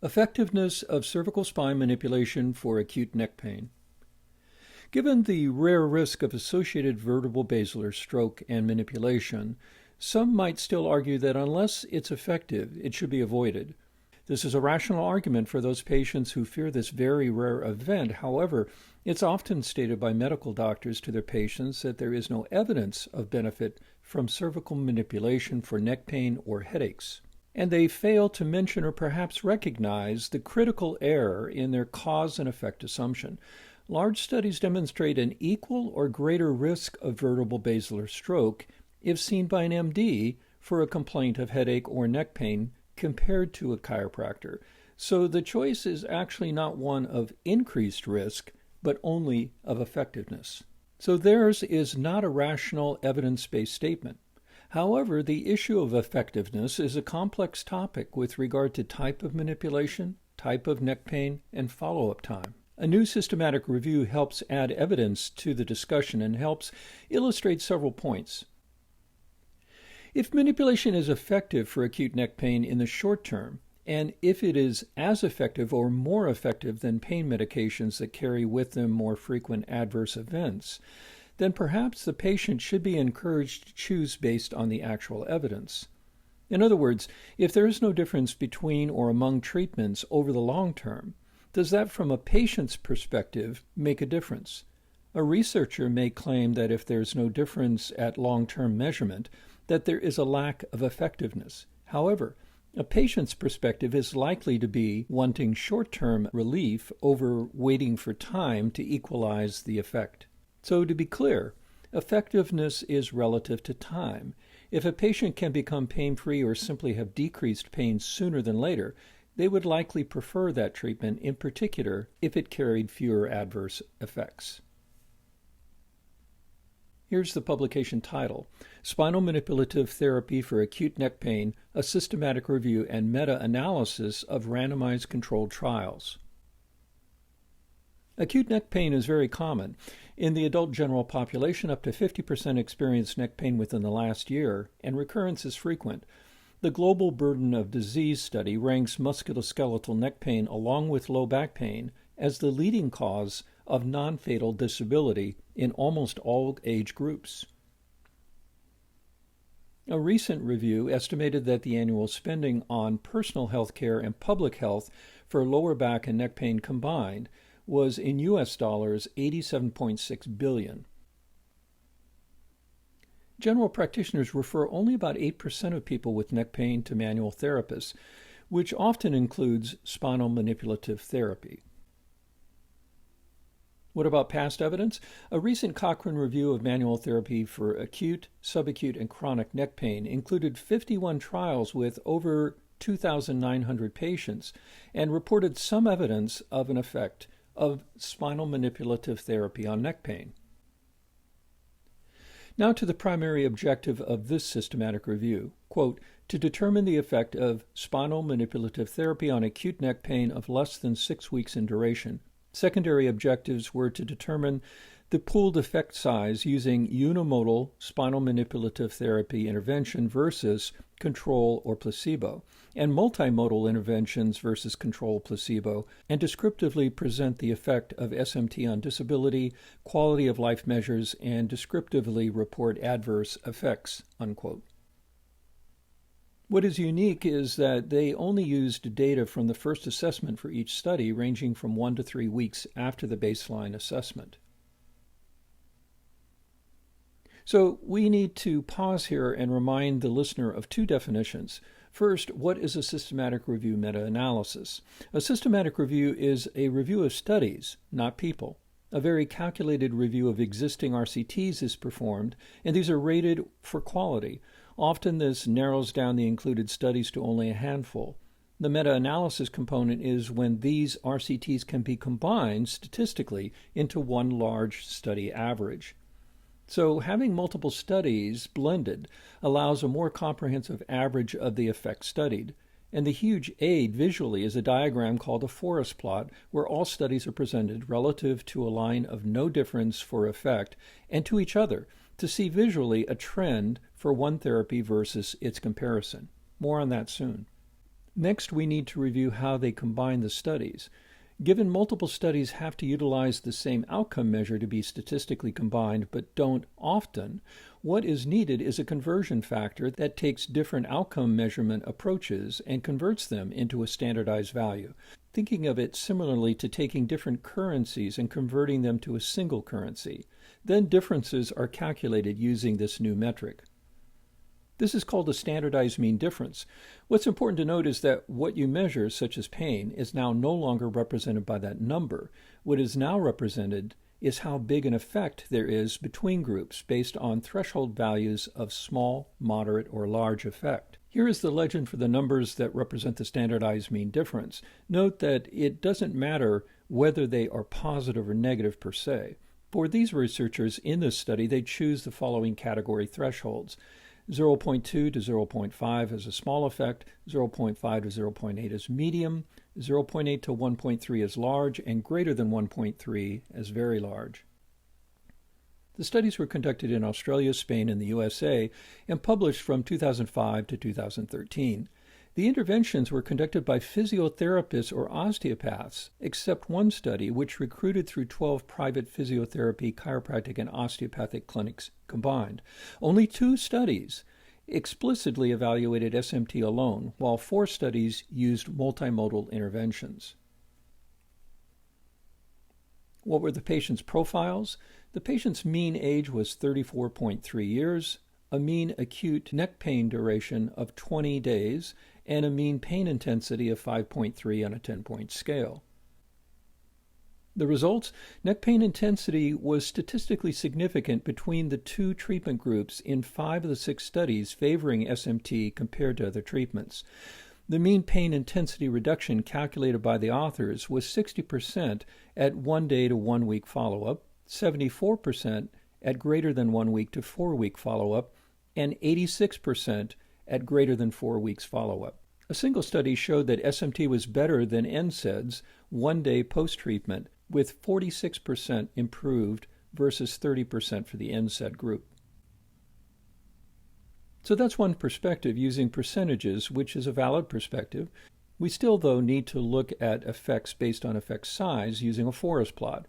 Effectiveness of cervical spine manipulation for acute neck pain. Given the rare risk of associated vertebral basilar stroke and manipulation, some might still argue that unless it's effective, it should be avoided. This is a rational argument for those patients who fear this very rare event. However, it's often stated by medical doctors to their patients that there is no evidence of benefit from cervical manipulation for neck pain or headaches. And they fail to mention or perhaps recognize the critical error in their cause and effect assumption. Large studies demonstrate an equal or greater risk of vertebral basilar stroke if seen by an MD for a complaint of headache or neck pain compared to a chiropractor. So the choice is actually not one of increased risk, but only of effectiveness. So theirs is not a rational evidence-based statement. However, the issue of effectiveness is a complex topic with regard to type of manipulation, type of neck pain, and follow-up time. A new systematic review helps add evidence to the discussion and helps illustrate several points. If manipulation is effective for acute neck pain in the short term, and if it is as effective or more effective than pain medications that carry with them more frequent adverse events, then perhaps the patient should be encouraged to choose based on the actual evidence. In other words, if there is no difference between or among treatments over the long term, does that from a patient's perspective make a difference? A researcher may claim that if there's no difference at long-term measurement, that there is a lack of effectiveness. However, a patient's perspective is likely to be wanting short-term relief over waiting for time to equalize the effect. So to be clear, effectiveness is relative to time. If a patient can become pain-free or simply have decreased pain sooner than later, they would likely prefer that treatment, in particular if it carried fewer adverse effects. Here's the publication title: Spinal Manipulative Therapy for Acute Neck Pain, a Systematic Review and Meta-Analysis of Randomized Controlled Trials. Acute neck pain is very common. In the adult general population, up to 50% experience neck pain within the last year, and recurrence is frequent. The Global Burden of Disease study ranks musculoskeletal neck pain along with low back pain as the leading cause of non-fatal disability in almost all age groups. A recent review estimated that the annual spending on personal health care and public health for lower back and neck pain combined was in U.S. dollars $87.6 billion. General practitioners refer only about 8% of people with neck pain to manual therapists, which often includes spinal manipulative therapy. What about past evidence? A recent Cochrane review of manual therapy for acute, subacute, and chronic neck pain included 51 trials with over 2,900 patients and reported some evidence of an effect of spinal manipulative therapy on neck pain. Now to the primary objective of this systematic review, quote, to determine the effect of spinal manipulative therapy on acute neck pain of less than 6 weeks in duration. Secondary objectives were to determine the pooled effect size using unimodal spinal manipulative therapy intervention versus control or placebo, and multimodal interventions versus control placebo, and descriptively present the effect of SMT on disability, quality of life measures, and descriptively report adverse effects, unquote. What is unique is that they only used data from the first assessment for each study, ranging from 1 to 3 weeks after the baseline assessment. So we need to pause here and remind the listener of two definitions. First, what is a systematic review meta-analysis? A systematic review is a review of studies, not people. A very calculated review of existing RCTs is performed, and these are rated for quality. Often this narrows down the included studies to only a handful. The meta-analysis component is when these RCTs can be combined statistically into one large study average. So having multiple studies blended allows a more comprehensive average of the effects studied. And the huge aid visually is a diagram called a forest plot where all studies are presented relative to a line of no difference for effect and to each other to see visually a trend for one therapy versus its comparison. More on that soon. Next, we need to review how they combine the studies. Given multiple studies have to utilize the same outcome measure to be statistically combined but don't often, what is needed is a conversion factor that takes different outcome measurement approaches and converts them into a standardized value. Thinking of it similarly to taking different currencies and converting them to a single currency. Then differences are calculated using this new metric. This is called a standardized mean difference. What's important to note is that what you measure, such as pain, is now no longer represented by that number. What is now represented is how big an effect there is between groups based on threshold values of small, moderate, or large effect. Here is the legend for the numbers that represent the standardized mean difference. Note that it doesn't matter whether they are positive or negative per se. For these researchers in this study, they choose the following category thresholds. 0.2 to 0.5 as a small effect, 0.5 to 0.8 as medium, 0.8 to 1.3 as large, and greater than 1.3 as very large. The studies were conducted in Australia, Spain, and the USA, and published from 2005 to 2013. The interventions were conducted by physiotherapists or osteopaths, except one study which recruited through 12 private physiotherapy, chiropractic, and osteopathic clinics combined. Only 2 studies explicitly evaluated SMT alone, while 4 studies used multimodal interventions. What were the patients' profiles? The patient's mean age was 34.3 years, a mean acute neck pain duration of 20 days, and a mean pain intensity of 5.3 on a 10-point scale. The results? Neck pain intensity was statistically significant between the 2 treatment groups in 5 of the 6 studies favoring SMT compared to other treatments. The mean pain intensity reduction calculated by the authors was 60% at 1 day to 1 week follow-up, 74% at greater than 1 week to 4 week follow-up, and 86% at greater than 4 weeks follow-up. A single study showed that SMT was better than NSAIDs 1 day post-treatment, with 46% improved versus 30% for the NSAID group. So that's one perspective using percentages, which is a valid perspective. We still, though, need to look at effects based on effect size using a forest plot.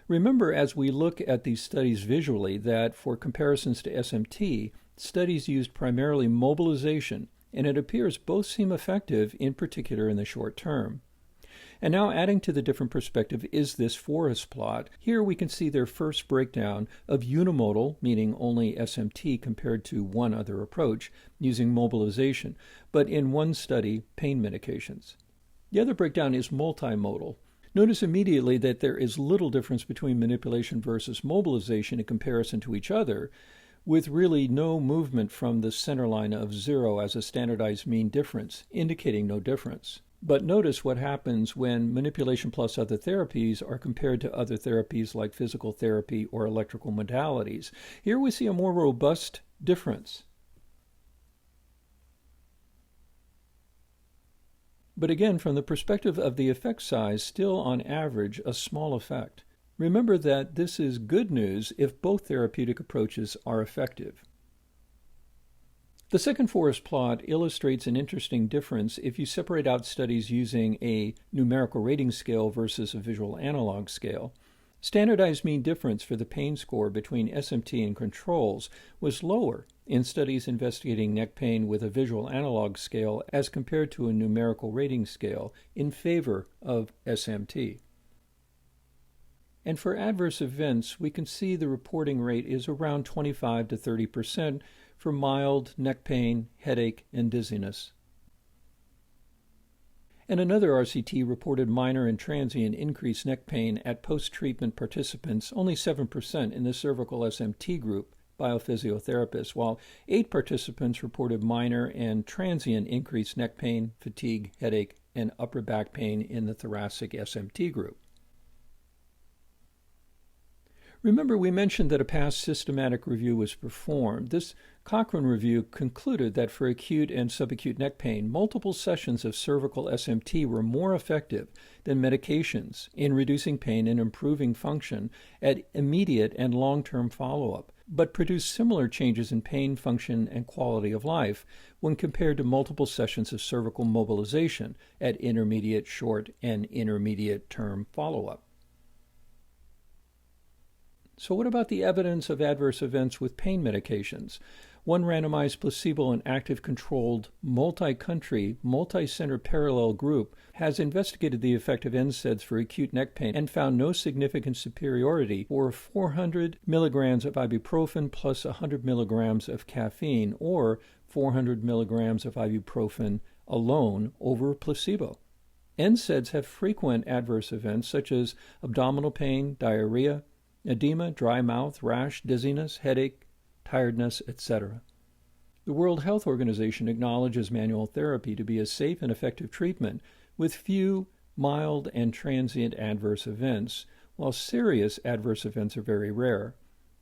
Remember, as we look at these studies visually, that for comparisons to SMT, studies used primarily mobilization, and it appears both seem effective, in particular in the short term. And now adding to the different perspective is this forest plot. Here we can see their first breakdown of unimodal, meaning only SMT compared to one other approach, using mobilization, but in one study, pain medications. The other breakdown is multimodal. Notice immediately that there is little difference between manipulation versus mobilization in comparison to each other, with really no movement from the center line of 0 as a standardized mean difference, indicating no difference. But notice what happens when manipulation plus other therapies are compared to other therapies like physical therapy or electrical modalities. Here we see a more robust difference. But again, from the perspective of the effect size, still on average a small effect. Remember that this is good news if both therapeutic approaches are effective. The second forest plot illustrates an interesting difference if you separate out studies using a numerical rating scale versus a visual analog scale. Standardized mean difference for the pain score between SMT and controls was lower in studies investigating neck pain with a visual analog scale as compared to a numerical rating scale in favor of SMT. And for adverse events, we can see the reporting rate is around 25 to 30% for mild neck pain, headache, and dizziness. And another RCT reported minor and transient increased neck pain at post-treatment participants, only 7% in the cervical SMT group, biophysiotherapists, while 8 participants reported minor and transient increased neck pain, fatigue, headache, and upper back pain in the thoracic SMT group. Remember, we mentioned that a past systematic review was performed. This Cochrane review concluded that for acute and subacute neck pain, multiple sessions of cervical SMT were more effective than medications in reducing pain and improving function at immediate and long-term follow-up. but produced similar changes in pain, function, and quality of life when compared to multiple sessions of cervical mobilization at intermediate, short, and intermediate term follow-up. So what about the evidence of adverse events with pain medications? One randomized placebo and active controlled multi-country, multi-center parallel group has investigated the effect of NSAIDs for acute neck pain and found no significant superiority for 400 milligrams of ibuprofen plus 100 milligrams of caffeine or 400 milligrams of ibuprofen alone over placebo. NSAIDs have frequent adverse events such as abdominal pain, diarrhea, edema, dry mouth, rash, dizziness, headache, tiredness, etc. The World Health Organization acknowledges manual therapy to be a safe and effective treatment with few mild and transient adverse events, while serious adverse events are very rare.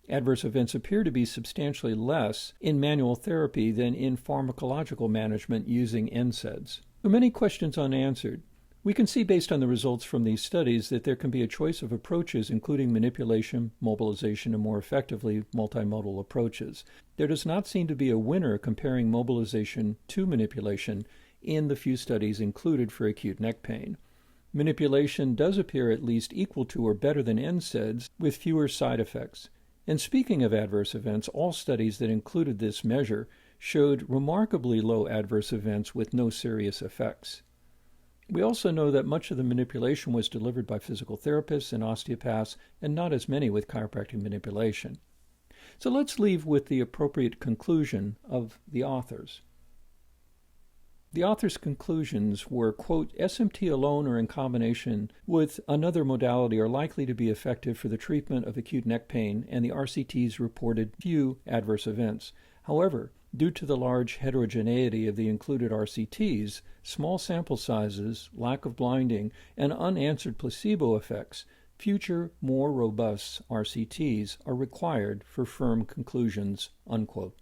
Adverse events appear to be substantially less in manual therapy than in pharmacological management using NSAIDs. So many questions unanswered. We can see based on the results from these studies that there can be a choice of approaches including manipulation, mobilization, and more effectively, multimodal approaches. There does not seem to be a winner comparing mobilization to manipulation in the few studies included for acute neck pain. Manipulation does appear at least equal to or better than NSAIDs with fewer side effects. And speaking of adverse events, all studies that included this measure showed remarkably low adverse events with no serious effects. We also know that much of the manipulation was delivered by physical therapists and osteopaths, and not as many with chiropractic manipulation. So let's leave with the appropriate conclusion of the authors. The authors' conclusions were, quote, SMT alone or in combination with another modality are likely to be effective for the treatment of acute neck pain, and the RCTs reported few adverse events. However, due to the large heterogeneity of the included RCTs, small sample sizes, lack of blinding, and unanswered placebo effects, future, more robust RCTs are required for firm conclusions, unquote.